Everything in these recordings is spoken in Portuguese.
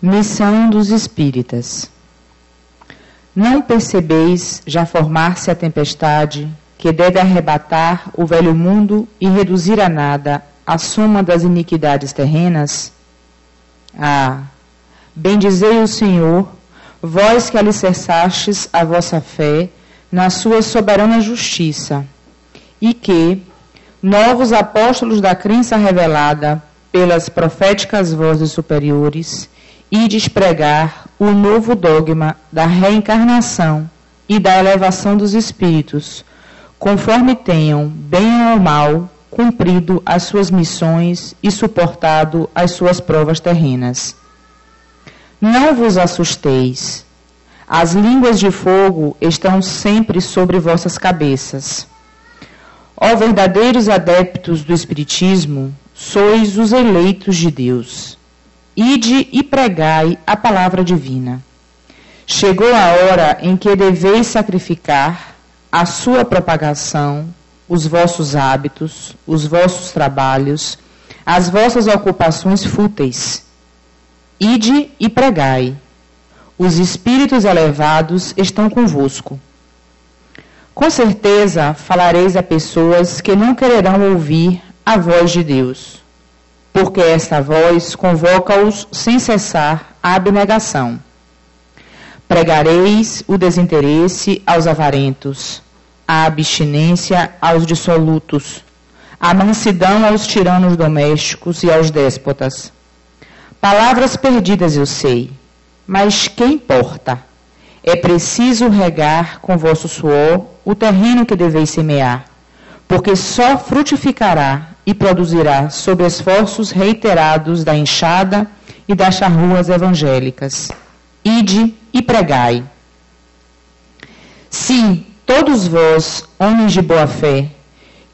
Missão dos Espíritas. Não percebeis já formar-se a tempestade que deve arrebatar o velho mundo e reduzir a nada a soma das iniquidades terrenas? Ah, bendizei o Senhor, vós que alicerçastes a vossa fé na sua soberana justiça, e que, novos apóstolos da crença revelada pelas proféticas vozes superiores, ides pregar o novo dogma da reencarnação e da elevação dos espíritos, conforme tenham, bem ou mal, cumprido as suas missões e suportado as suas provas terrenas. Não vos assusteis. As línguas de fogo estão sempre sobre vossas cabeças. Ó verdadeiros adeptos do Espiritismo, sois os eleitos de Deus. Ide e pregai a palavra divina. Chegou a hora em que deveis sacrificar a sua propagação, os vossos hábitos, os vossos trabalhos, as vossas ocupações fúteis. Ide e pregai. Os espíritos elevados estão convosco. Com certeza falareis a pessoas que não quererão ouvir a voz de Deus, porque esta voz convoca-os sem cessar à abnegação. Pregareis o desinteresse aos avarentos, a abstinência aos dissolutos, a mansidão aos tiranos domésticos e aos déspotas. Palavras perdidas eu sei, mas que importa? É preciso regar com vosso suor o terreno que deveis semear, porque só frutificará e produzirá sob esforços reiterados da enxada e das charruas evangélicas. Ide e pregai. Sim, todos vós, homens de boa fé,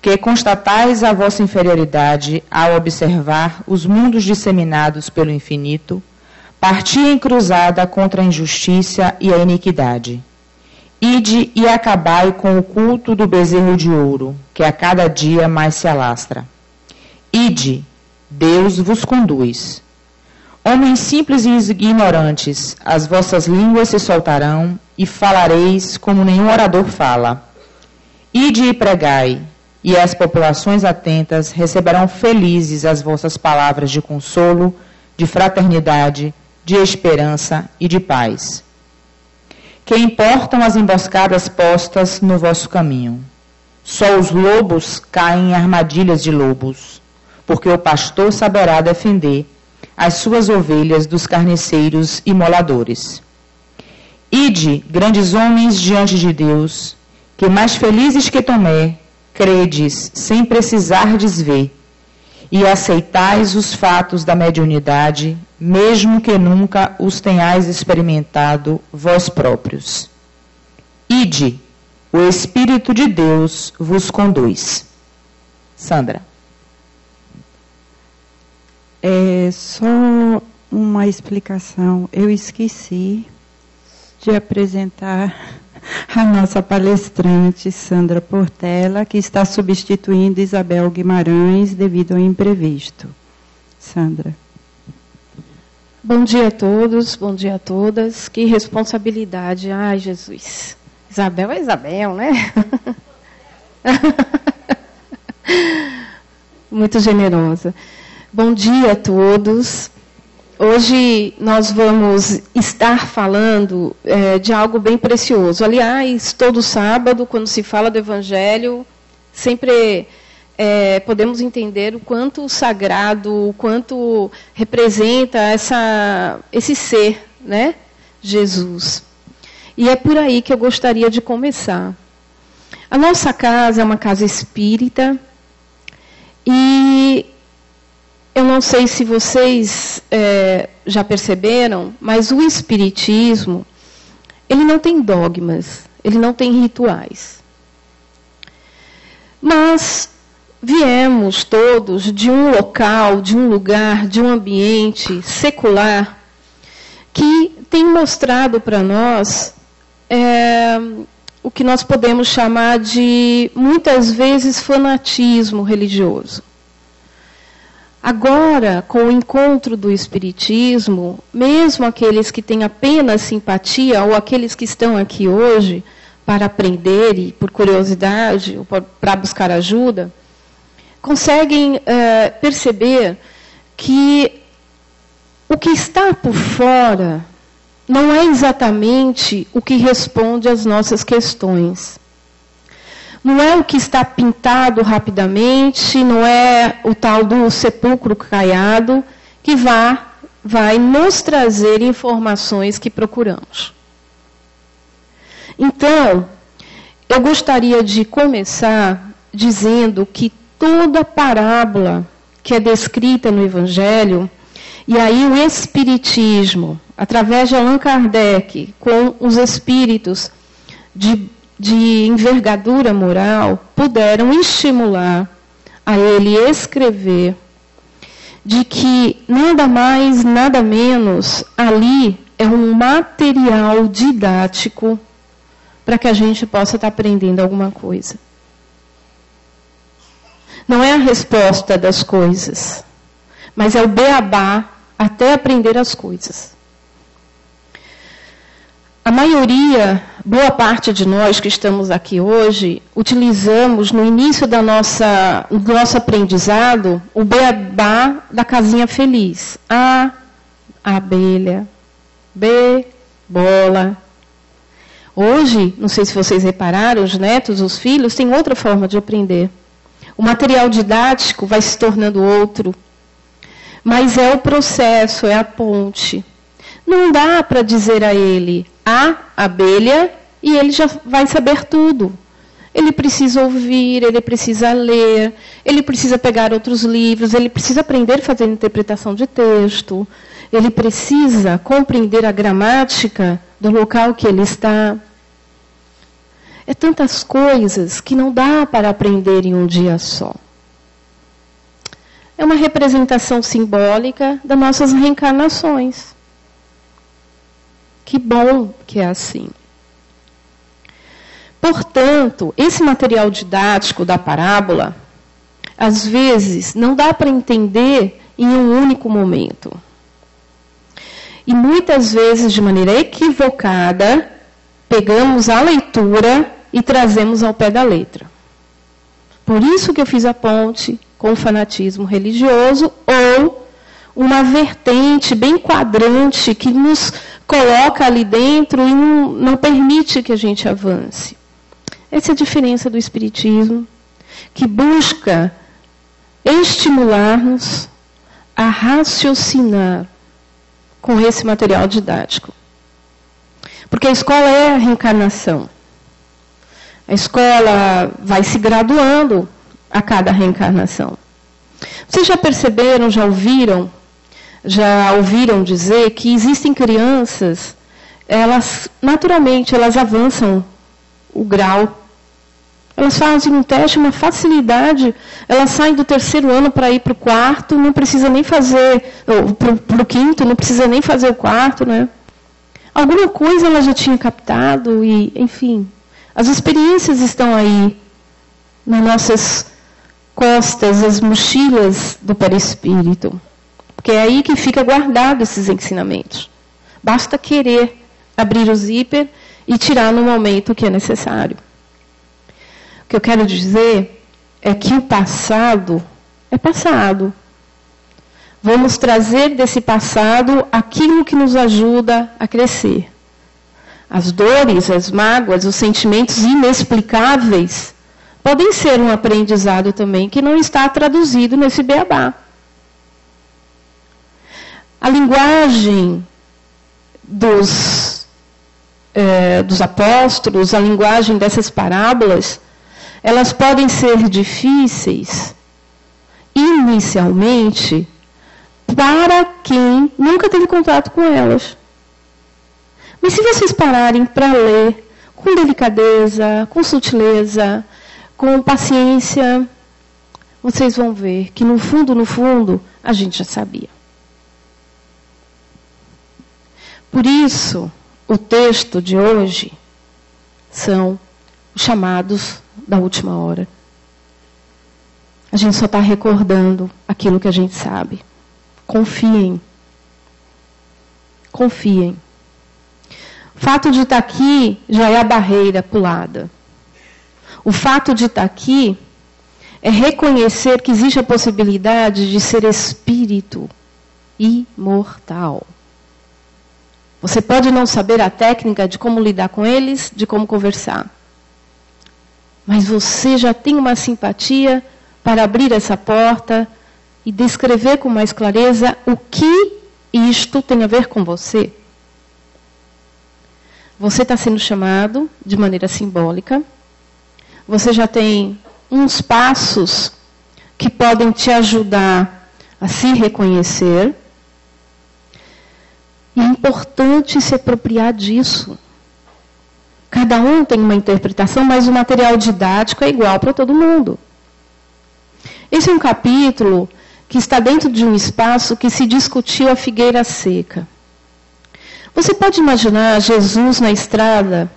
que constatais a vossa inferioridade ao observar os mundos disseminados pelo infinito, parti em cruzada contra a injustiça e a iniquidade. Ide e acabai com o culto do bezerro de ouro, que a cada dia mais se alastra. Ide, Deus vos conduz. Homens simples e ignorantes, as vossas línguas se soltarão e falareis como nenhum orador fala. Ide e pregai, e as populações atentas receberão felizes as vossas palavras de consolo, de fraternidade, de esperança e de paz. Que importam as emboscadas postas no vosso caminho? Só os lobos caem em armadilhas de lobos, porque o pastor saberá defender as suas ovelhas dos carniceiros e moladores. Ide, grandes homens diante de Deus, que mais felizes que Tomé, credes sem precisardes ver, e aceitais os fatos da mediunidade, mesmo que nunca os tenhais experimentado vós próprios. Ide, o Espírito de Deus vos conduz. Sandra. Só uma explicação. Eu esqueci de apresentar a nossa palestrante, Sandra Portela, que está substituindo Isabel Guimarães devido ao imprevisto. Sandra. Bom dia a todos, bom dia a todas. Que responsabilidade. Ai, Jesus. Isabel é Isabel, né? Muito generosa. Bom dia a todos. Hoje nós vamos estar falando de algo bem precioso. Aliás, todo sábado, quando se fala do Evangelho, sempre podemos entender o quanto sagrado, o quanto representa esse ser, né? Jesus. E é por aí que eu gostaria de começar. A nossa casa é uma casa espírita e eu não sei se vocês já perceberam, mas o Espiritismo, ele não tem dogmas, ele não tem rituais. Mas viemos todos de um local, de um lugar, de um ambiente secular que tem mostrado para nós o que nós podemos chamar de, muitas vezes, fanatismo religioso. Agora, com o encontro do Espiritismo, mesmo aqueles que têm apenas simpatia, ou aqueles que estão aqui hoje para aprender e por curiosidade, ou para buscar ajuda, conseguem perceber que o que está por fora não é exatamente o que responde às nossas questões. Não é o que está pintado rapidamente, não é o tal do sepulcro caiado que vai nos trazer informações que procuramos. Então, eu gostaria de começar dizendo que toda parábola que é descrita no Evangelho, e aí o Espiritismo, através de Allan Kardec, com os espíritos de envergadura moral, puderam estimular a ele escrever de que nada mais, nada menos, ali é um material didático para que a gente possa estar aprendendo alguma coisa. Não é a resposta das coisas, mas é o beabá até aprender as coisas. A maioria, boa parte de nós que estamos aqui hoje, utilizamos no início do nosso aprendizado o beabá da casinha feliz. A abelha. B, bola. Hoje, não sei se vocês repararam, os netos, os filhos, têm outra forma de aprender. O material didático vai se tornando outro. Mas é o processo, é a ponte. Não dá para dizer a ele a abelha e ele já vai saber tudo. Ele precisa ouvir, ele precisa ler, ele precisa pegar outros livros, ele precisa aprender a fazer interpretação de texto, ele precisa compreender a gramática do local que ele está. É tantas coisas que não dá para aprender em um dia só. É uma representação simbólica das nossas reencarnações. Que bom que é assim. Portanto, esse material didático da parábola, às vezes, não dá para entender em um único momento. E muitas vezes, de maneira equivocada, pegamos a leitura e trazemos ao pé da letra. Por isso que eu fiz a ponte com o fanatismo religioso ou uma vertente bem quadrante que nos coloca ali dentro e não permite que a gente avance. Essa é a diferença do Espiritismo, que busca estimular-nos a raciocinar com esse material didático. Porque a escola é a reencarnação. A escola vai se graduando a cada reencarnação. Vocês já perceberam, já ouviram dizer que existem crianças, naturalmente, elas avançam o grau. Elas fazem um teste, uma facilidade, elas saem do 3º ano para ir para o 4º, não precisa nem fazer, para o 5º, não precisa nem fazer o 4º, né? Alguma coisa ela já tinha captado, e, enfim, as experiências estão aí nas nossas costas, as mochilas do perispírito. Porque é aí que fica guardado esses ensinamentos. Basta querer abrir o zíper e tirar no momento que é necessário. O que eu quero dizer é que o passado é passado. Vamos trazer desse passado aquilo que nos ajuda a crescer. As dores, as mágoas, os sentimentos inexplicáveis podem ser um aprendizado também que não está traduzido nesse beabá. A linguagem dos apóstolos, a linguagem dessas parábolas, elas podem ser difíceis, inicialmente, para quem nunca teve contato com elas. Mas se vocês pararem para ler com delicadeza, com sutileza, com paciência, vocês vão ver que no fundo, a gente já sabia. Por isso, o texto de hoje são os chamados da última hora. A gente só está recordando aquilo que a gente sabe. Confiem. Confiem. O fato de estar aqui já é a barreira pulada. O fato de estar aqui é reconhecer que existe a possibilidade de ser espírito imortal. Você pode não saber a técnica de como lidar com eles, de como conversar. Mas você já tem uma simpatia para abrir essa porta e descrever com mais clareza o que isto tem a ver com você. Você está sendo chamado de maneira simbólica. Você já tem uns passos que podem te ajudar a se reconhecer. E é importante se apropriar disso. Cada um tem uma interpretação, mas o material didático é igual para todo mundo. Esse é um capítulo que está dentro de um espaço que se discutiu a figueira seca. Você pode imaginar Jesus na estrada,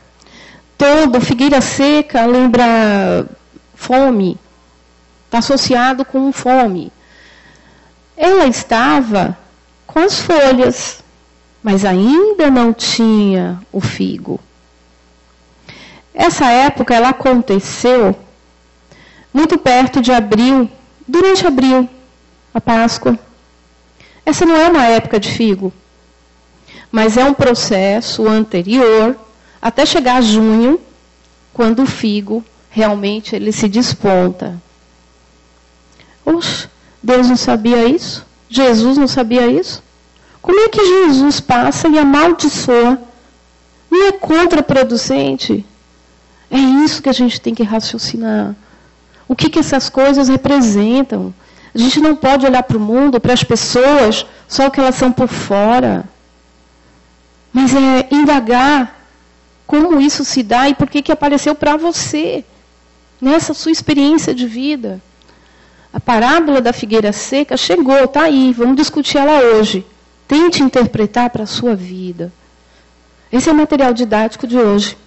todo figueira seca lembra fome, está associado com fome. Ela estava com as folhas, mas ainda não tinha o figo. Essa época ela aconteceu muito perto de abril, durante abril, a Páscoa. Essa não é uma época de figo, mas é um processo anterior, até chegar a junho, quando o figo realmente ele se desponta. Oxe, Deus não sabia isso? Jesus não sabia isso? Como é que Jesus passa e amaldiçoa? Não é contraproducente? É isso que a gente tem que raciocinar. O que essas coisas representam? A gente não pode olhar para o mundo, para as pessoas, só o que elas são por fora. Mas é indagar como isso se dá e por que apareceu para você, nessa sua experiência de vida. A parábola da figueira seca chegou, está aí, vamos discutir ela hoje. Tente interpretar para a sua vida. Esse é o material didático de hoje.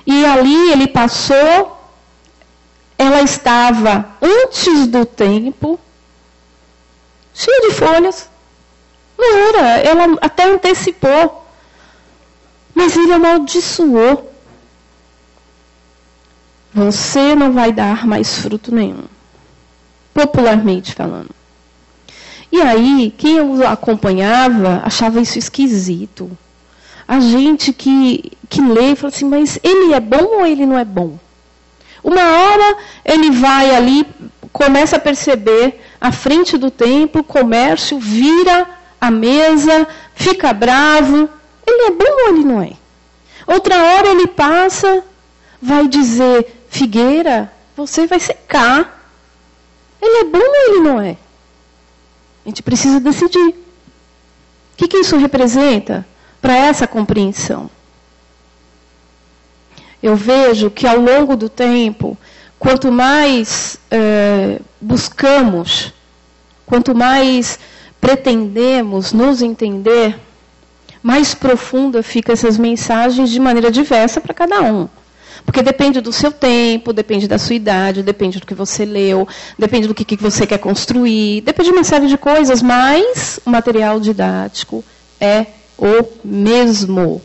E ali ele passou, ela estava antes do tempo, cheia de folhas. Não era, ela até antecipou. Mas ele amaldiçoou. Você não vai dar mais fruto nenhum. Popularmente falando. E aí, quem o acompanhava achava isso esquisito. A gente que lê fala assim, mas ele é bom ou ele não é bom? Uma hora ele vai ali, começa a perceber, à frente do templo, o comércio, vira a mesa, fica bravo. Ele é bom ou ele não é? Outra hora ele passa, vai dizer, figueira, você vai secar. Ele é bom ou ele não é? A gente precisa decidir. O que isso representa para essa compreensão? Eu vejo que ao longo do tempo, quanto mais buscamos, quanto mais pretendemos nos entender, mais profunda ficam essas mensagens de maneira diversa para cada um. Porque depende do seu tempo, depende da sua idade, depende do que você leu, depende do que você quer construir, depende de uma série de coisas, mas o material didático é o mesmo.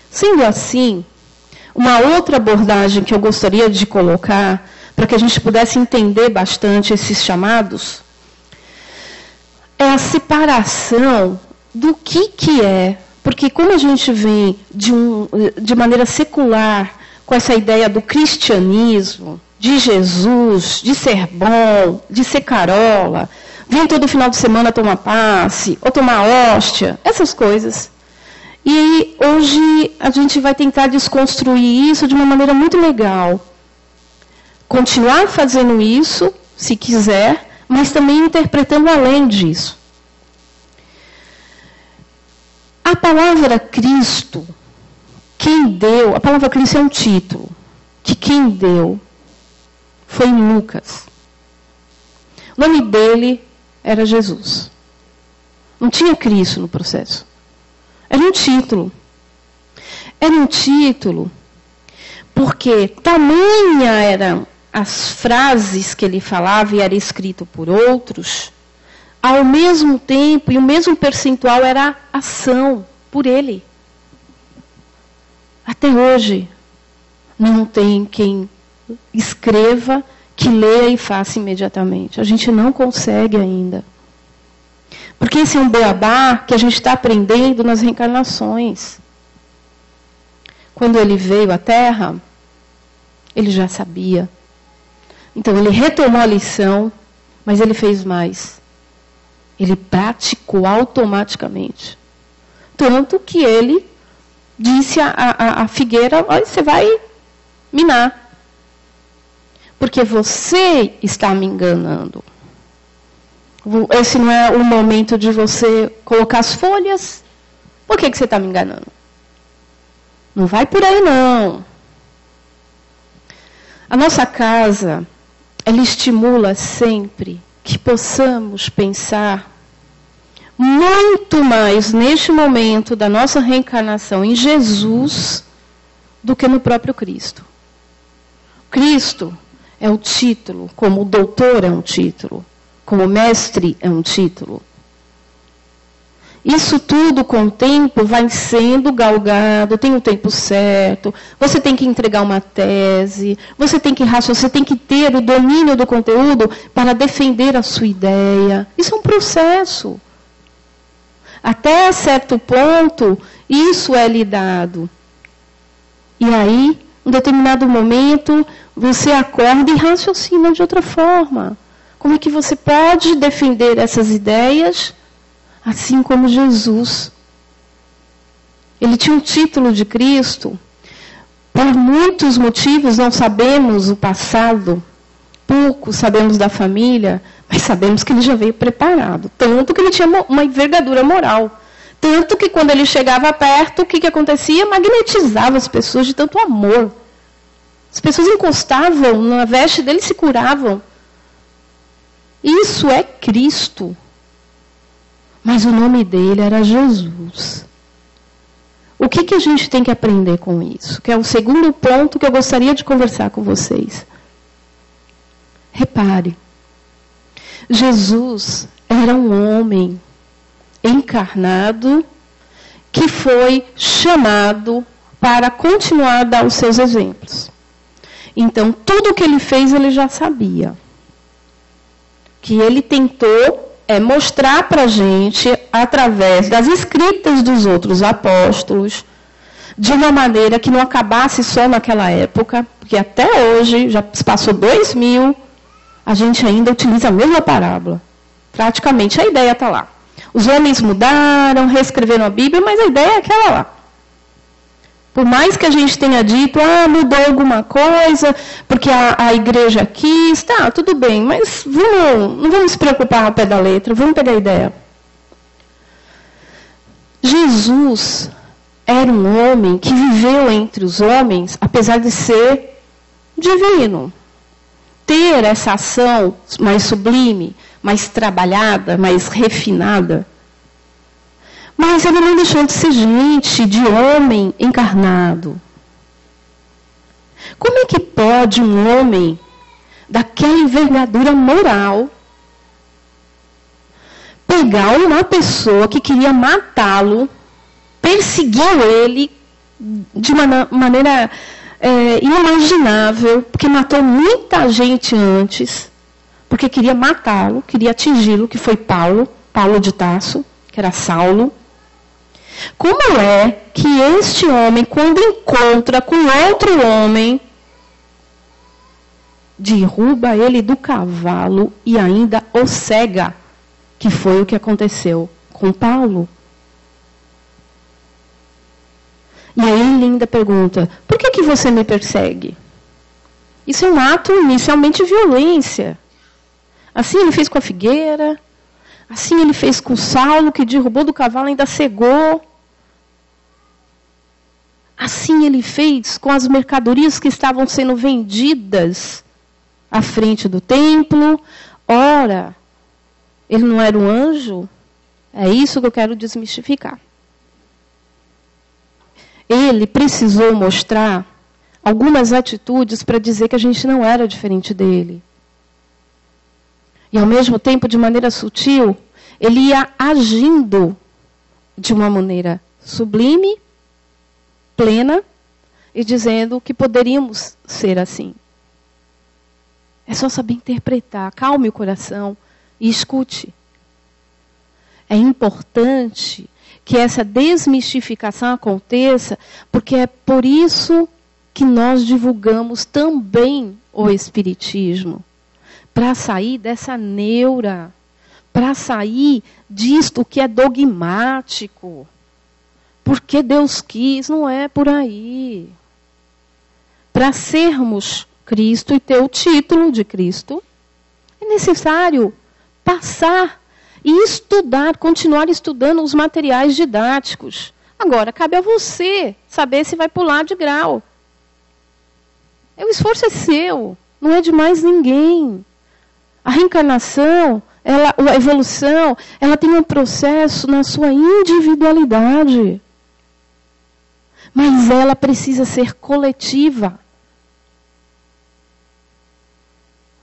Sendo assim, uma outra abordagem que eu gostaria de colocar, para que a gente pudesse entender bastante esses chamados, é a separação do que é. Porque como a gente vem de maneira secular, com essa ideia do cristianismo, de Jesus, de ser bom, de ser carola, vem todo final de semana tomar passe, ou tomar hóstia, essas coisas. E hoje a gente vai tentar desconstruir isso de uma maneira muito legal. Continuar fazendo isso, se quiser, mas também interpretando além disso. A palavra Cristo, quem deu, a palavra Cristo é um título, que quem deu foi Lucas. O nome dele era Jesus. Não tinha Cristo no processo. Era um título. Era um título Porque tamanha eram as frases que ele falava e era escrito por outros, ao mesmo tempo, e o mesmo percentual era ação por ele. Até hoje, não tem quem escreva, que leia e faça imediatamente. A gente não consegue ainda. Porque esse é um beabá que a gente está aprendendo nas reencarnações. Quando ele veio à Terra, ele já sabia. Então, ele retomou a lição, mas ele fez mais. Ele praticou automaticamente. Tanto que ele disse à figueira, olha, você vai minar. Porque você está me enganando. Esse não é o momento de você colocar as folhas. Por que você está me enganando? Não vai por aí, não. A nossa casa, ela estimula sempre que possamos pensar muito mais neste momento da nossa reencarnação em Jesus do que no próprio Cristo. Cristo é o título, como o doutor é um título, como o mestre é um título. Isso tudo com o tempo vai sendo galgado, tem o tempo certo, você tem que entregar uma tese, você tem que ter o domínio do conteúdo para defender a sua ideia. Isso é um processo. Até certo ponto, isso é lhe dado. E aí, em determinado momento, você acorda e raciocina de outra forma. Como é que você pode defender essas ideias assim como Jesus? Ele tinha um título de Cristo. Por muitos motivos não sabemos o passado. Pouco sabemos da família, mas sabemos que ele já veio preparado. Tanto que ele tinha uma envergadura moral. Tanto que quando ele chegava perto, o que acontecia? Magnetizava as pessoas de tanto amor. As pessoas encostavam na veste dele e se curavam. Isso é Cristo. Mas o nome dele era Jesus. O que a gente tem que aprender com isso? Que é o segundo ponto que eu gostaria de conversar com vocês. Repare. Jesus era um homem encarnado que foi chamado para continuar a dar os seus exemplos. Então, tudo o que ele fez, ele já sabia. Que ele tentou mostrar para a gente, através das escritas dos outros apóstolos, de uma maneira que não acabasse só naquela época, porque até hoje, já passou 2000, a gente ainda utiliza a mesma parábola. Praticamente a ideia está lá. Os homens mudaram, reescreveram a Bíblia, mas a ideia é aquela lá. Por mais que a gente tenha dito, mudou alguma coisa, porque a igreja quis, tá, tudo bem, mas não vamos se preocupar ao pé da letra, vamos pegar a ideia. Jesus era um homem que viveu entre os homens, apesar de ser divino. Ter essa ação mais sublime, mais trabalhada, mais refinada. Mas ele não deixou de ser gente, de homem encarnado. Como é que pode um homem daquela envergadura moral pegar uma pessoa que queria matá-lo, perseguiu ele de uma maneira inimaginável, porque matou muita gente antes, porque queria matá-lo, queria atingi-lo, que foi Paulo de Tarso, que era Saulo. Como é que este homem, quando encontra com outro homem, derruba ele do cavalo e ainda o cega, que foi o que aconteceu com Paulo? E aí ele ainda pergunta, por que você me persegue? Isso é um ato inicialmente de violência. Assim ele fez com a figueira, assim ele fez com Saulo, que derrubou do cavalo e ainda cegou. Assim ele fez com as mercadorias que estavam sendo vendidas à frente do templo. Ora, ele não era um anjo? É isso que eu quero desmistificar. Ele precisou mostrar algumas atitudes para dizer que a gente não era diferente dele. E, ao mesmo tempo, de maneira sutil, ele ia agindo de uma maneira sublime, plena, e dizendo que poderíamos ser assim. É só saber interpretar. Calme o coração e escute. É importante que essa desmistificação aconteça, porque é por isso que nós divulgamos também o Espiritismo. Para sair dessa neura, para sair disto que é dogmático. Porque Deus quis, não é por aí. Para sermos Cristo e ter o título de Cristo, é necessário passar e estudar, continuar estudando os materiais didáticos. Agora, cabe a você saber se vai pular de grau. O esforço é seu, não é de mais ninguém. A reencarnação, a evolução, ela tem um processo na sua individualidade. Mas ela precisa ser coletiva.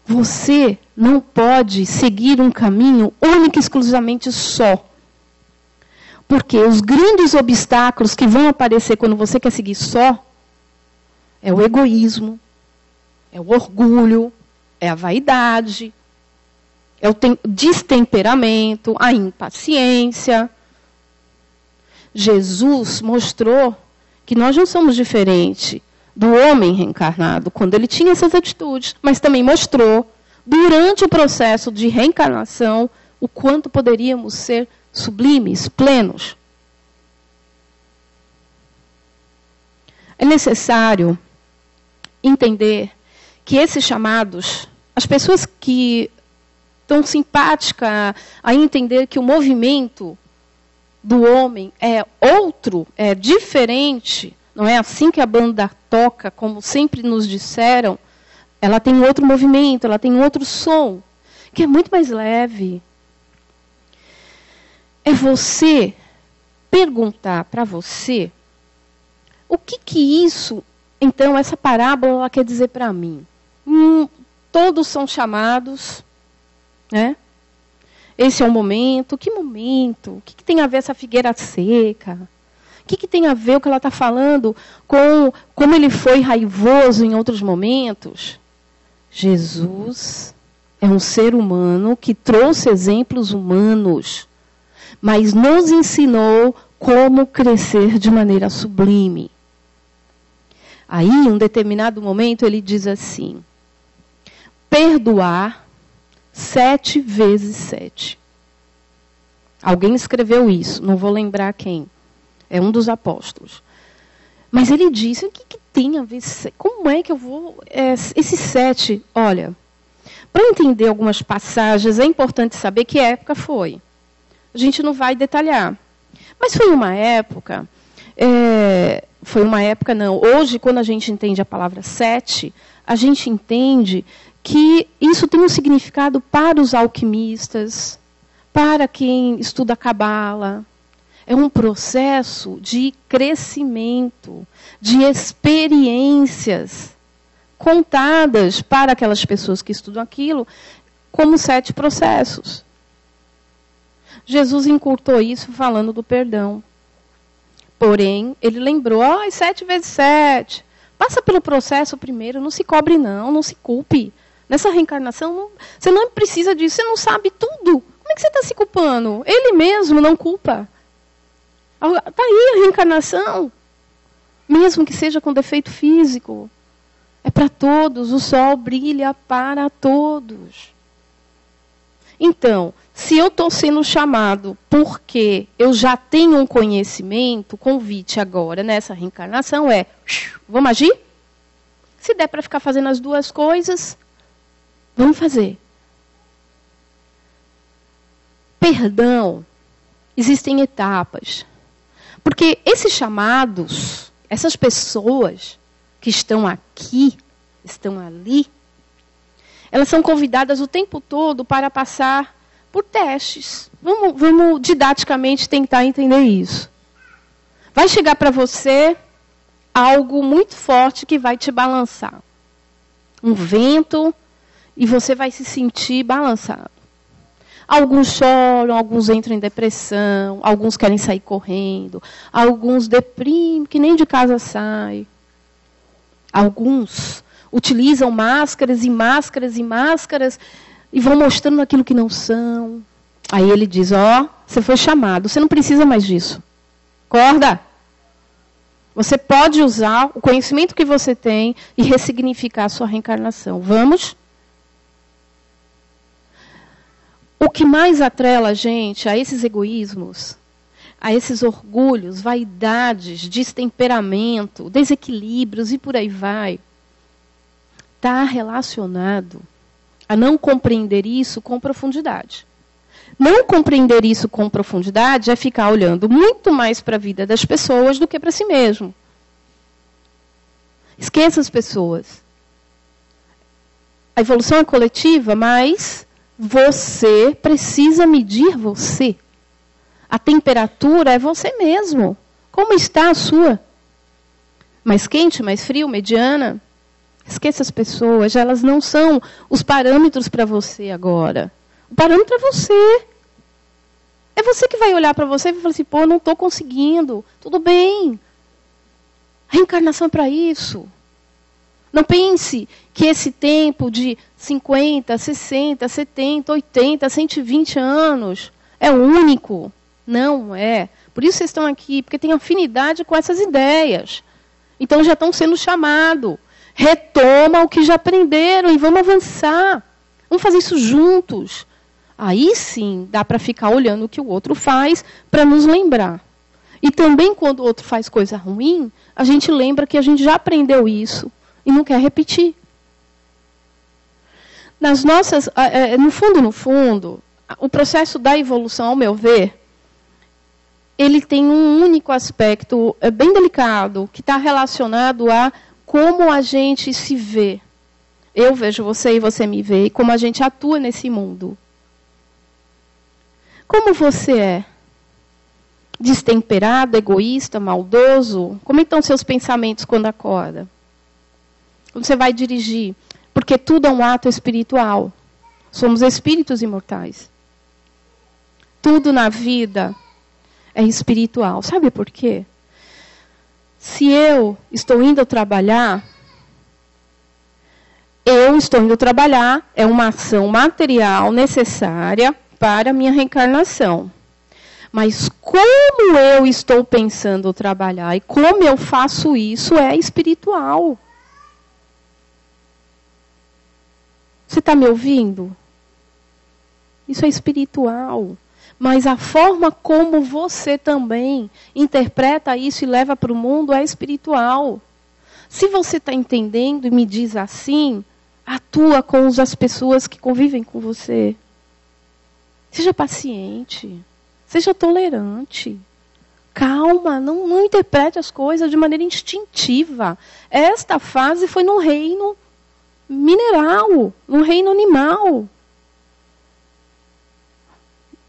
Você não pode seguir um caminho único e exclusivamente só. Porque os grandes obstáculos que vão aparecer quando você quer seguir só é o egoísmo, é o orgulho, é a vaidade, é o destemperamento, a impaciência. Jesus mostrou que nós não somos diferentes do homem reencarnado, quando ele tinha essas atitudes, mas também mostrou, durante o processo de reencarnação, o quanto poderíamos ser sublimes, plenos. É necessário entender que esses chamados, as pessoas que estão simpáticas a entender que o movimento do homem é outro, é diferente, não é assim que a banda toca, como sempre nos disseram, ela tem outro movimento, ela tem outro som, que é muito mais leve. É você perguntar para você o que isso, então, essa parábola ela quer dizer para mim. Todos são chamados, né? Esse é o momento. Que momento? O que tem a ver essa figueira seca? O que tem a ver o que ela está falando com como ele foi raivoso em outros momentos? Jesus é um ser humano que trouxe exemplos humanos, mas nos ensinou como crescer de maneira sublime. Aí, em um determinado momento, ele diz assim: perdoar 7 vezes 7. Alguém escreveu isso, não vou lembrar quem. É um dos apóstolos. Mas ele disse, o que tem a ver? Como é que eu vou... esse 7, olha, para entender algumas passagens, é importante saber que época foi. A gente não vai detalhar. Mas foi uma época... Hoje, quando a gente entende a palavra 7, a gente entende que isso tem um significado para os alquimistas, para quem estuda Cabala. É um processo de crescimento, de experiências contadas para aquelas pessoas que estudam aquilo como 7 processos. Jesus encurtou isso falando do perdão. Porém, ele lembrou, 7 vezes 7. Passa pelo processo primeiro, não se cobre não se culpe. Nessa reencarnação, você não precisa disso, você não sabe tudo. Como é que você está se culpando? Ele mesmo não culpa. Está aí a reencarnação. Mesmo que seja com defeito físico. É para todos, o sol brilha para todos. Então, se eu estou sendo chamado porque eu já tenho um conhecimento, o convite agora nessa reencarnação é, vamos agir? Se der para ficar fazendo as duas coisas, vamos fazer. Perdão, existem etapas. Porque esses chamados, essas pessoas que estão aqui, estão ali, elas são convidadas o tempo todo para passar por testes. Vamos didaticamente tentar entender isso. Vai chegar para você algo muito forte que vai te balançar. Um vento, e você vai se sentir balançado. Alguns choram, alguns entram em depressão, alguns querem sair correndo, alguns deprimem, que nem de casa saem. Alguns utilizam máscaras e máscaras e máscaras e vão mostrando aquilo que não são. Aí ele diz, você foi chamado, você não precisa mais disso. Acorda! Você pode usar o conhecimento que você tem e ressignificar a sua reencarnação. Vamos? O que mais atrela a gente a esses egoísmos, a esses orgulhos, vaidades, destemperamento, desequilíbrios e por aí vai, está relacionado a não compreender isso com profundidade. Não compreender isso com profundidade é ficar olhando muito mais para a vida das pessoas do que para si mesmo. Esqueça as pessoas. A evolução é coletiva, mas você precisa medir você. A temperatura é você mesmo. Como está a sua? Mais quente, mais frio, mediana? Esqueça as pessoas, elas não são os parâmetros para você agora. O parâmetro é você. É você que vai olhar para você e vai falar assim, não estou conseguindo. Tudo bem. A reencarnação é para isso. Não pense que esse tempo de 50, 60, 70, 80, 120 anos é único. Não é. Por isso vocês estão aqui, porque tem afinidade com essas ideias. Então já estão sendo chamados. Retoma o que já aprenderam e vamos avançar. Vamos fazer isso juntos. Aí sim, dá para ficar olhando o que o outro faz para nos lembrar. E também quando o outro faz coisa ruim, a gente lembra que a gente já aprendeu isso e não quer repetir. Nas nossas, no fundo, o processo da evolução, ao meu ver, ele tem um único aspecto bem delicado, que está relacionado a como a gente se vê. Eu vejo você e você me vê, e como a gente atua nesse mundo. Como você é? Destemperado, egoísta, maldoso? Como estão seus pensamentos quando acorda? Quando você vai dirigir? Porque tudo é um ato espiritual. Somos espíritos imortais. Tudo na vida é espiritual. Sabe por quê? Se eu estou indo trabalhar, é uma ação material necessária para a minha reencarnação. Mas como eu estou pensando trabalhar e como eu faço isso é espiritual. Você está me ouvindo? Isso é espiritual. Mas a forma como você também interpreta isso e leva para o mundo é espiritual. Se você está entendendo e me diz assim, atua com as pessoas que convivem com você. Seja paciente. Seja tolerante. Calma, não interprete as coisas de maneira instintiva. Esta fase foi no reino mineral, no reino animal.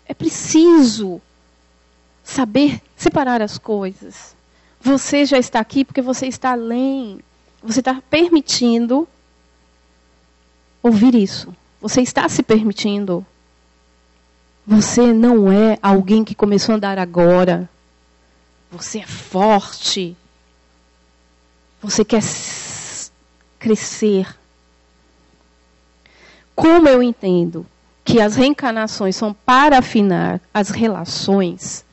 É preciso saber separar as coisas. Você já está aqui porque você está além. Você está permitindo ouvir isso. Você está se permitindo. Você não é alguém que começou a andar agora. Você é forte. Você quer crescer. Como eu entendo que as reencarnações são para afinar as relações,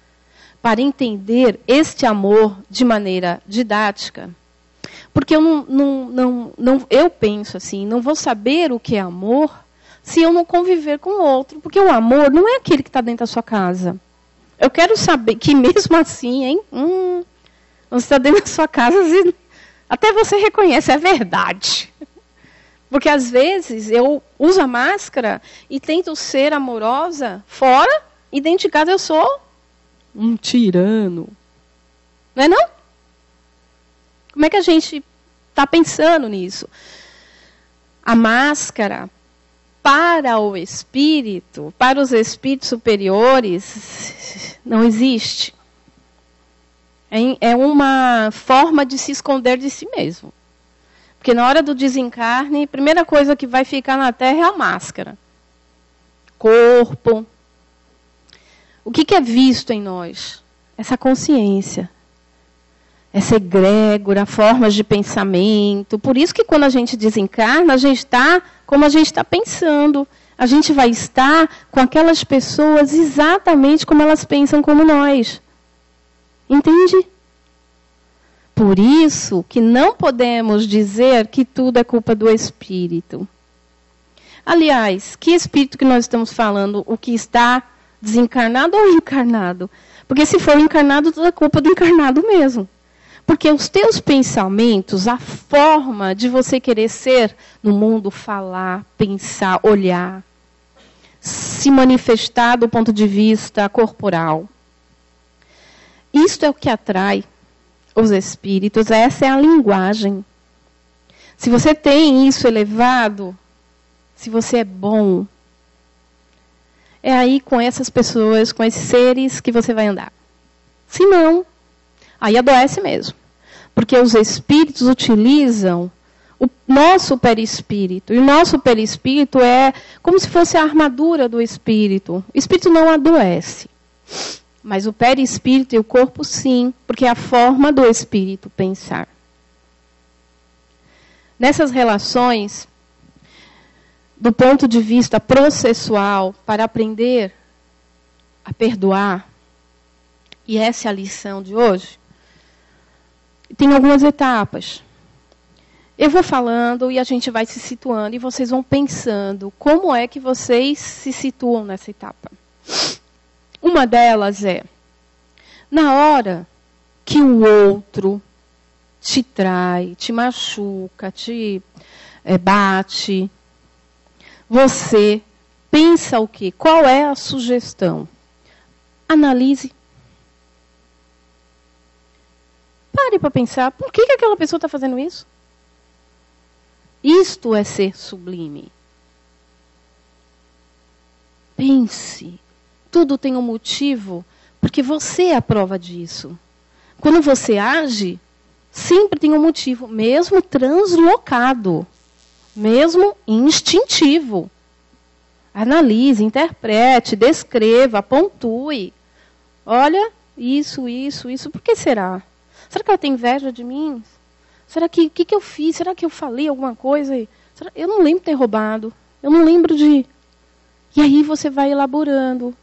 para entender este amor de maneira didática, porque eu penso assim, não vou saber o que é amor se eu não conviver com o outro, porque o amor não é aquele que está dentro da sua casa. Eu quero saber que mesmo assim, você está dentro da sua casa, até você reconhece, é verdade. Porque às vezes eu uso a máscara e tento ser amorosa fora, e dentro de casa eu sou um tirano. Não é não? Como é que a gente está pensando nisso? A máscara, para o espírito, para os espíritos superiores, não existe. É uma forma de se esconder de si mesmo. Porque na hora do desencarne, a primeira coisa que vai ficar na Terra é a máscara. Corpo. O que é visto em nós? Essa consciência. Essa egrégora, formas de pensamento. Por isso que quando a gente desencarna, a gente está como a gente está pensando. A gente vai estar com aquelas pessoas exatamente como elas pensam como nós. Entende? Por isso que não podemos dizer que tudo é culpa do espírito. Aliás, que espírito que nós estamos falando? O que está desencarnado ou encarnado? Porque se for encarnado, tudo é culpa do encarnado mesmo. Porque os teus pensamentos, a forma de você querer ser no mundo, falar, pensar, olhar, se manifestar do ponto de vista corporal. Isto é o que atrai os espíritos, essa é a linguagem. Se você tem isso elevado, se você é bom, é aí com essas pessoas, com esses seres que você vai andar. Se não, aí adoece mesmo. Porque os espíritos utilizam o nosso perispírito. E o nosso perispírito é como se fosse a armadura do espírito. O espírito não adoece. Mas o perispírito e o corpo sim, porque é a forma do espírito pensar. Nessas relações, do ponto de vista processual, para aprender a perdoar, e essa é a lição de hoje, tem algumas etapas. Eu vou falando e a gente vai se situando e vocês vão pensando como é que vocês se situam nessa etapa. Uma delas é, na hora que o outro te trai, te machuca, te bate, você pensa o quê? Qual é a sugestão? Analise. Pare para pensar, por que aquela pessoa está fazendo isso? Isto é ser sublime. Pense. Tudo tem um motivo, porque você é a prova disso. Quando você age, sempre tem um motivo, mesmo translocado, mesmo instintivo. Analise, interprete, descreva, pontue. Olha, isso, por que será? Será que ela tem inveja de mim? Será que eu fiz? Será que eu falei alguma coisa? Eu não lembro de ter roubado. Eu não lembro de... E aí você vai elaborando.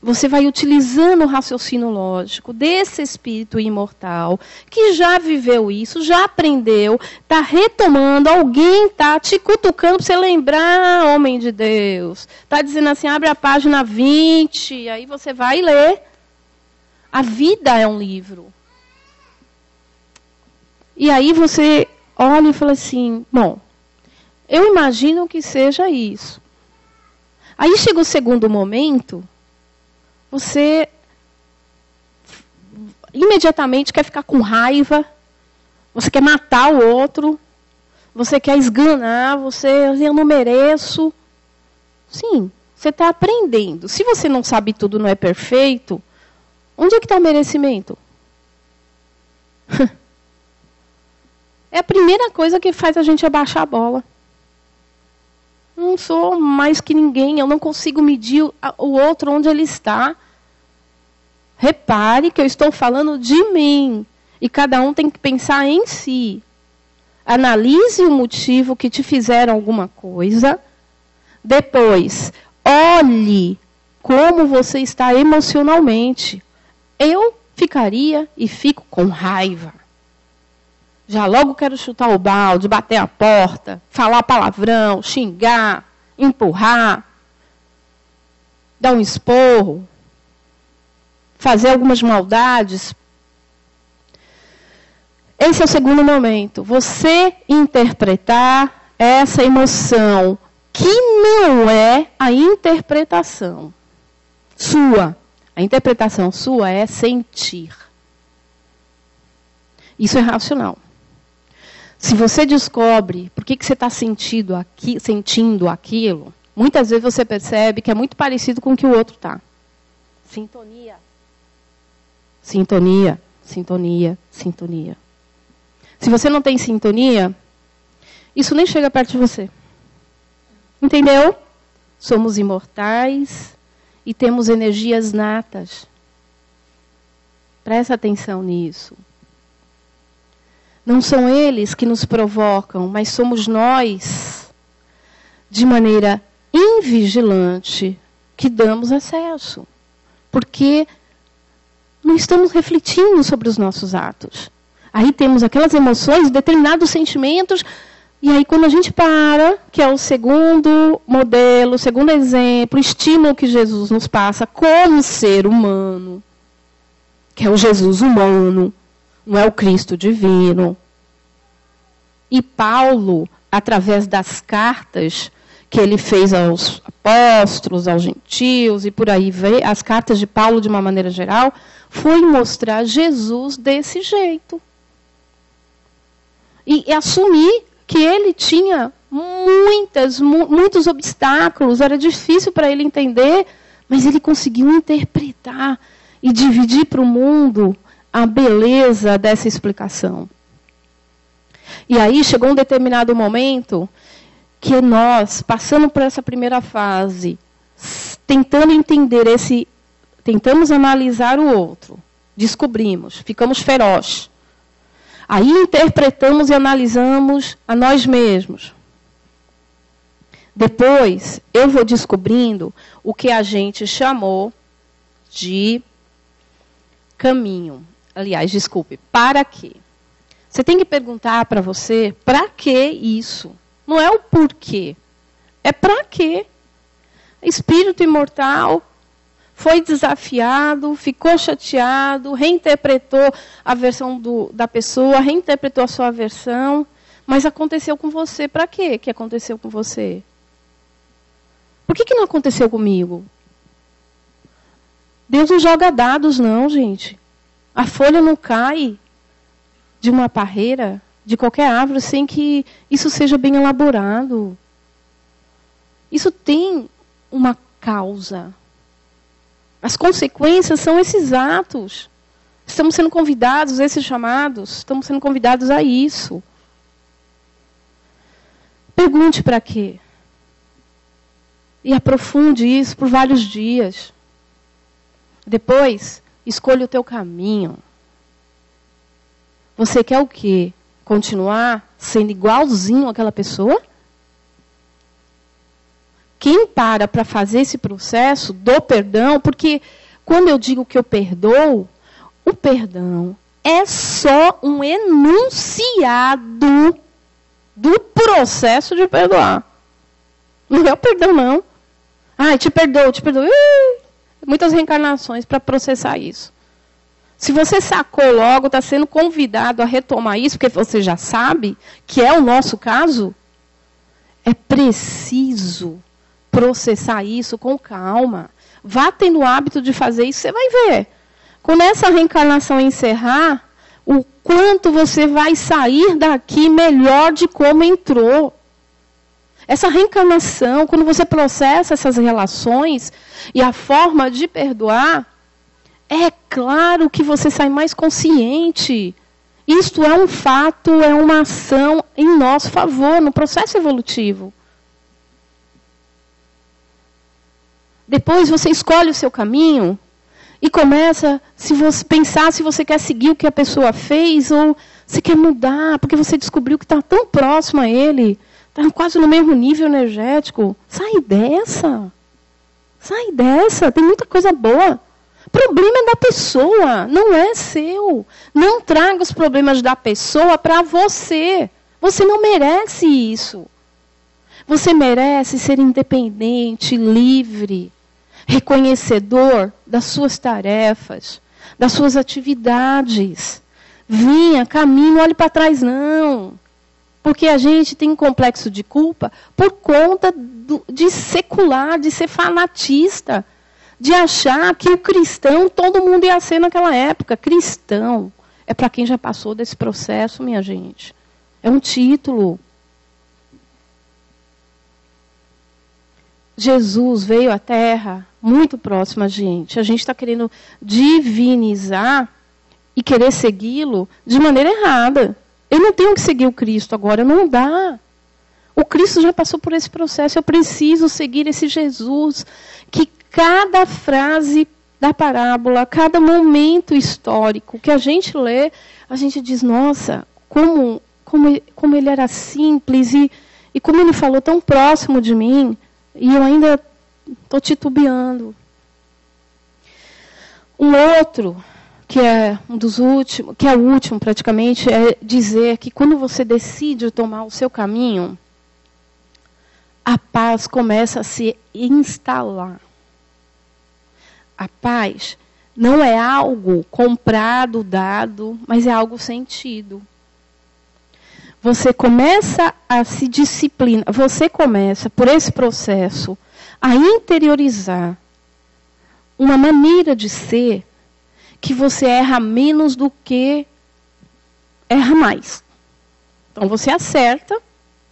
Você vai utilizando o raciocínio lógico desse espírito imortal, que já viveu isso, já aprendeu, está retomando, alguém está te cutucando para você lembrar, homem de Deus. Está dizendo assim, abre a página 20, aí você vai ler. A vida é um livro. E aí você olha e fala assim, bom, eu imagino que seja isso. Aí chega o segundo momento, você imediatamente quer ficar com raiva, você quer matar o outro, você quer esganar, eu não mereço. Sim, você está aprendendo. Se você não sabe tudo, não é perfeito, onde é que está o merecimento? É a primeira coisa que faz a gente abaixar a bola. Não sou mais que ninguém, eu não consigo medir o outro onde ele está. Repare que eu estou falando de mim. E cada um tem que pensar em si. Analise o motivo que te fizeram alguma coisa. Depois, olhe como você está emocionalmente. Eu ficaria e fico com raiva. Já logo quero chutar o balde, bater a porta, falar palavrão, xingar, empurrar, dar um esporro, fazer algumas maldades. Esse é o segundo momento. Você interpretar essa emoção, que não é a interpretação sua. A interpretação sua é sentir. Isso é racional. Se você descobre por que você está sentindo aquilo, muitas vezes você percebe que é muito parecido com o que o outro está. Sintonia. Sintonia. Sintonia, sintonia. Se você não tem sintonia, isso nem chega perto de você. Entendeu? Somos imortais e temos energias natas. Presta atenção nisso. Não são eles que nos provocam, mas somos nós, de maneira invigilante, que damos acesso. Porque não estamos refletindo sobre os nossos atos. Aí temos aquelas emoções, determinados sentimentos, e aí quando a gente para, que é o segundo modelo, o segundo exemplo, o estímulo que Jesus nos passa como ser humano, que é o Jesus humano, não é o Cristo divino. E Paulo, através das cartas que ele fez aos apóstolos, aos gentios, e por aí veio, as cartas de Paulo, de uma maneira geral, foi mostrar Jesus desse jeito. E assumir que ele tinha muitos obstáculos, era difícil para ele entender, mas ele conseguiu interpretar e dividir para o mundo a beleza dessa explicação. E aí chegou um determinado momento que nós, passando por essa primeira fase, tentando entender tentamos analisar o outro, descobrimos, ficamos ferozes. Aí interpretamos e analisamos a nós mesmos. Depois, eu vou descobrindo o que a gente chamou de caminho. Aliás, desculpe, para quê? Você tem que perguntar para você, para que isso? Não é o porquê, é para quê? Espírito imortal foi desafiado, ficou chateado, reinterpretou a versão da pessoa, reinterpretou a sua versão, mas aconteceu com você. Para quê que aconteceu com você? Por que não aconteceu comigo? Deus não joga dados, não, gente. A folha não cai de uma parreira, de qualquer árvore, sem que isso seja bem elaborado. Isso tem uma causa. As consequências são esses atos. Estamos sendo convidados, esses chamados, estamos sendo convidados a isso. Pergunte para quê. E aprofunde isso por vários dias. Depois, escolha o teu caminho. Você quer o quê? Continuar sendo igualzinho àquela pessoa? Quem para fazer esse processo do perdão, porque quando eu digo que eu perdoo, o perdão é só um enunciado do processo de perdoar. Não é o perdão, não. Ah, te perdoo, te perdoo. Muitas reencarnações para processar isso. Se você sacou logo, está sendo convidado a retomar isso, porque você já sabe que é o nosso caso, é preciso processar isso com calma. Vá tendo o hábito de fazer isso, você vai ver. Quando essa reencarnação encerrar, o quanto você vai sair daqui melhor de como entrou. Essa reencarnação, quando você processa essas relações e a forma de perdoar, é claro que você sai mais consciente. Isto é um fato, é uma ação em nosso favor, no processo evolutivo. Depois você escolhe o seu caminho e começa a pensar se você quer seguir o que a pessoa fez ou se quer mudar, porque você descobriu que está tão próximo a ele, está quase no mesmo nível energético. Sai dessa. Sai dessa. Tem muita coisa boa. O problema é da pessoa, não é seu. Não traga os problemas da pessoa para você. Você não merece isso. Você merece ser independente, livre, reconhecedor das suas tarefas, das suas atividades. Vinha, caminho, olhe para trás, não. Porque a gente tem um complexo de culpa por conta de secular, de ser fanatista, de achar que o cristão, todo mundo ia ser naquela época. Cristão é para quem já passou desse processo, minha gente. É um título. Jesus veio à Terra muito próximo a gente. A gente está querendo divinizar e querer segui-lo de maneira errada. Eu não tenho que seguir o Cristo agora, não dá. O Cristo já passou por esse processo, eu preciso seguir esse Jesus, que cada frase da parábola, cada momento histórico que a gente lê, a gente diz, nossa, como ele era simples e como ele falou tão próximo de mim, e eu ainda estou titubeando. Um outro, que é um dos últimos, que é o último praticamente, é dizer que quando você decide tomar o seu caminho, a paz começa a se instalar. A paz não é algo comprado, dado, mas é algo sentido. Você começa a se disciplinar, você começa, por esse processo, a interiorizar uma maneira de ser que você erra menos do que erra mais. Então você acerta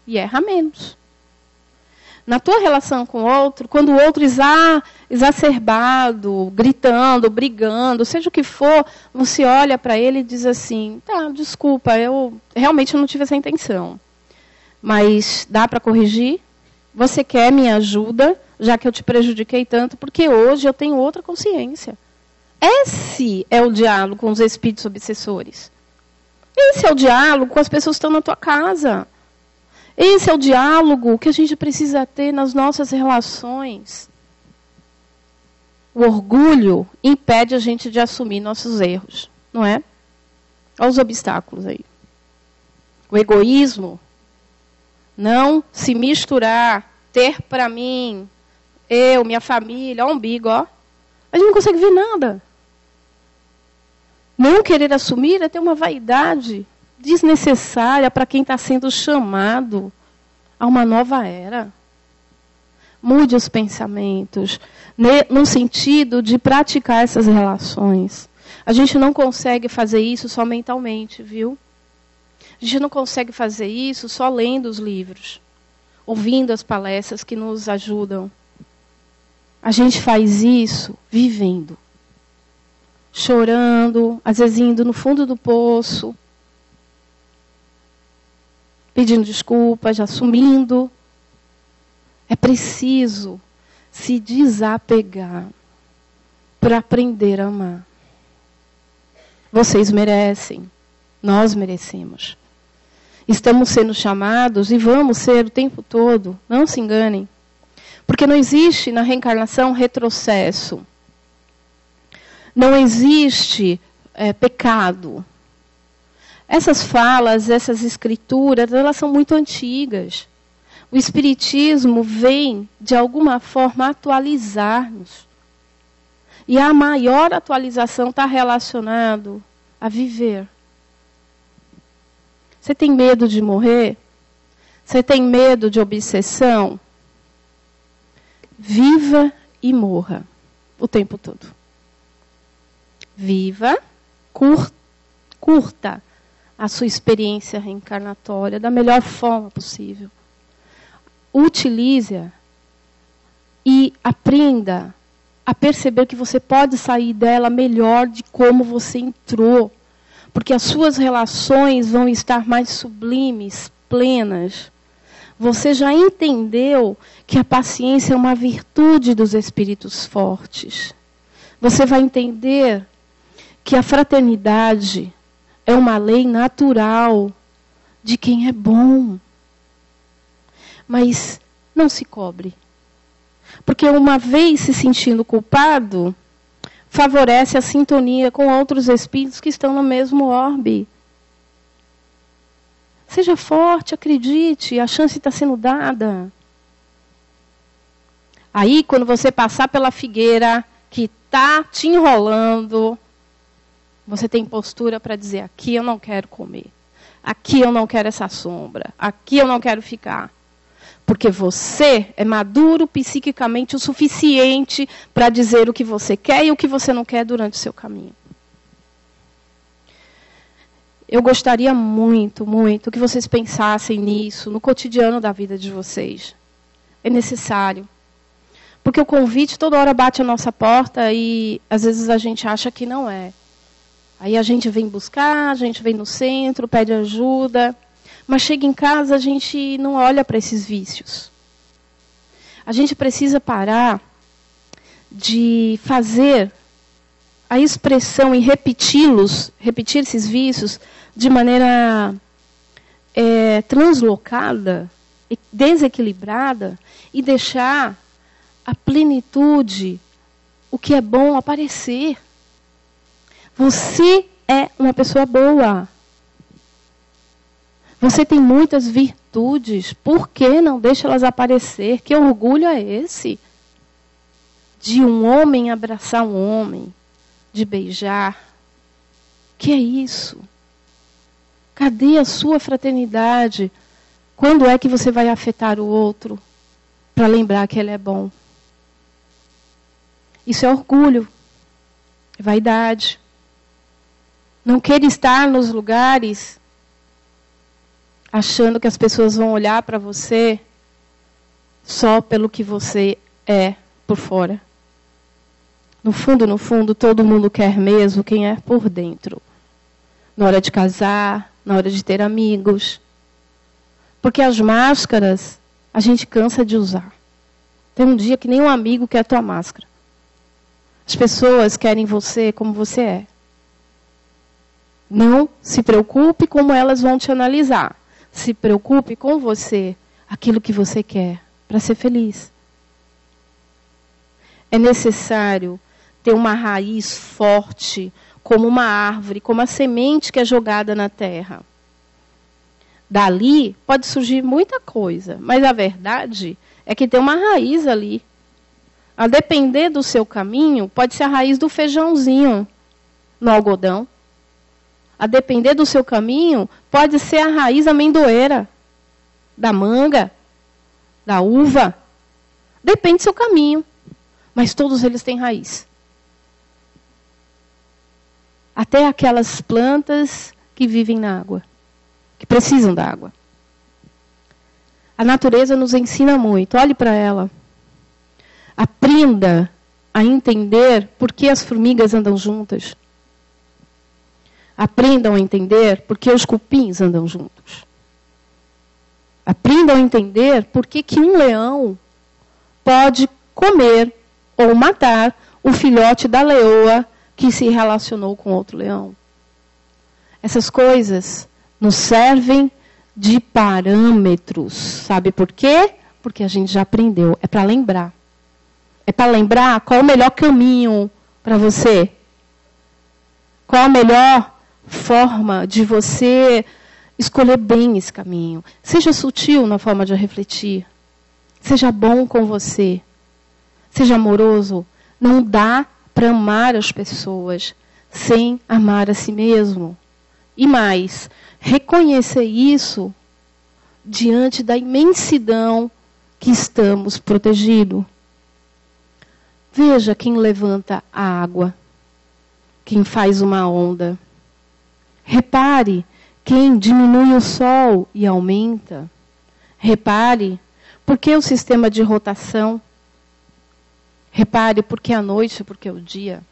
e erra menos. Na tua relação com o outro, quando o outro exacerbado, gritando, brigando, seja o que for, você olha para ele e diz assim, tá, desculpa, eu realmente não tive essa intenção. Mas dá para corrigir? Você quer minha ajuda, já que eu te prejudiquei tanto, porque hoje eu tenho outra consciência. Esse é o diálogo com os espíritos obsessores. Esse é o diálogo com as pessoas que estão na tua casa. Esse é o diálogo que a gente precisa ter nas nossas relações. O orgulho impede a gente de assumir nossos erros, não é? Olha os obstáculos aí. O egoísmo, não se misturar, ter para mim, eu, minha família, o umbigo, ó. A gente não consegue ver nada. Não querer assumir é ter uma vaidade desnecessária para quem está sendo chamado a uma nova era. Mude os pensamentos, no sentido de praticar essas relações. A gente não consegue fazer isso só mentalmente, viu? A gente não consegue fazer isso só lendo os livros, ouvindo as palestras que nos ajudam. A gente faz isso vivendo, chorando, às vezes indo no fundo do poço, pedindo desculpas, assumindo. É preciso se desapegar para aprender a amar. Vocês merecem, nós merecemos. Estamos sendo chamados e vamos ser o tempo todo, não se enganem. Porque não existe na reencarnação retrocesso. Não existe pecado. Essas falas, essas escrituras, elas são muito antigas. O Espiritismo vem, de alguma forma, atualizar-nos. E a maior atualização está relacionada a viver. Você tem medo de morrer? Você tem medo de obsessão? Viva e morra o tempo todo. Viva, curta a sua experiência reencarnatória da melhor forma possível. Utilize-a e aprenda a perceber que você pode sair dela melhor de como você entrou. Porque as suas relações vão estar mais sublimes, plenas. Você já entendeu que a paciência é uma virtude dos espíritos fortes. Você vai entender que a fraternidade é uma lei natural de quem é bom. Mas não se cobre. Porque uma vez se sentindo culpado, favorece a sintonia com outros espíritos que estão no mesmo orbe. Seja forte, acredite, a chance está sendo dada. Aí, quando você passar pela figueira que está te enrolando, você tem postura para dizer, aqui eu não quero comer. Aqui eu não quero essa sombra. Aqui eu não quero ficar. Porque você é maduro psiquicamente o suficiente para dizer o que você quer e o que você não quer durante o seu caminho. Eu gostaria muito, muito que vocês pensassem nisso no cotidiano da vida de vocês. É necessário. Porque o convite toda hora bate a nossa porta e às vezes a gente acha que não é. Aí a gente vem buscar, a gente vem no centro, pede ajuda, mas chega em casa, a gente não olha para esses vícios. A gente precisa parar de fazer a expressão e repetir esses vícios de maneira translocada, desequilibrada, e deixar a plenitude, o que é bom, aparecer. Você é uma pessoa boa. Você tem muitas virtudes. Por que não deixa elas aparecer? Que orgulho é esse? De um homem abraçar um homem, de beijar. Que é isso? Cadê a sua fraternidade? Quando é que você vai afetar o outro para lembrar que ele é bom? Isso é orgulho, é vaidade. Não querer estar nos lugares achando que as pessoas vão olhar para você só pelo que você é por fora. No fundo, todo mundo quer mesmo quem é por dentro. Na hora de casar, na hora de ter amigos. Porque as máscaras a gente cansa de usar. Tem um dia que nem um amigo quer a tua máscara. As pessoas querem você como você é. Não se preocupe como elas vão te analisar. Se preocupe com você, aquilo que você quer, para ser feliz. É necessário ter uma raiz forte, como uma árvore, como a semente que é jogada na terra. Dali pode surgir muita coisa, mas a verdade é que tem uma raiz ali. A depender do seu caminho, pode ser a raiz do feijãozinho no algodão. A depender do seu caminho, pode ser a raiz amendoeira, da manga, da uva. Depende do seu caminho. Mas todos eles têm raiz. Até aquelas plantas que vivem na água, que precisam da água. A natureza nos ensina muito. Olhe para ela. Aprenda a entender por que as formigas andam juntas. Aprendam a entender por que os cupins andam juntos. Aprendam a entender por que um leão pode comer ou matar o filhote da leoa que se relacionou com outro leão. Essas coisas nos servem de parâmetros. Sabe por quê? Porque a gente já aprendeu. É para lembrar. É para lembrar qual é o melhor caminho para você. Qual a melhor forma de você escolher bem esse caminho. Seja sutil na forma de refletir. Seja bom com você. Seja amoroso. Não dá para amar as pessoas sem amar a si mesmo. E mais, reconhecer isso diante da imensidão que estamos protegidos. Veja quem levanta a água, quem faz uma onda. Repare quem diminui o sol e aumenta. Repare por que o sistema de rotação. Repare por que a noite, por que o dia.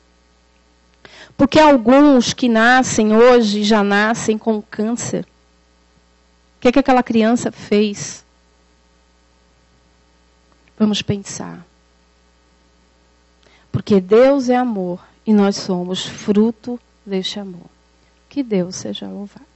Porque alguns que nascem hoje já nascem com câncer. O que aquela criança fez? Vamos pensar. Porque Deus é amor e nós somos fruto deste amor. Que Deus seja louvado.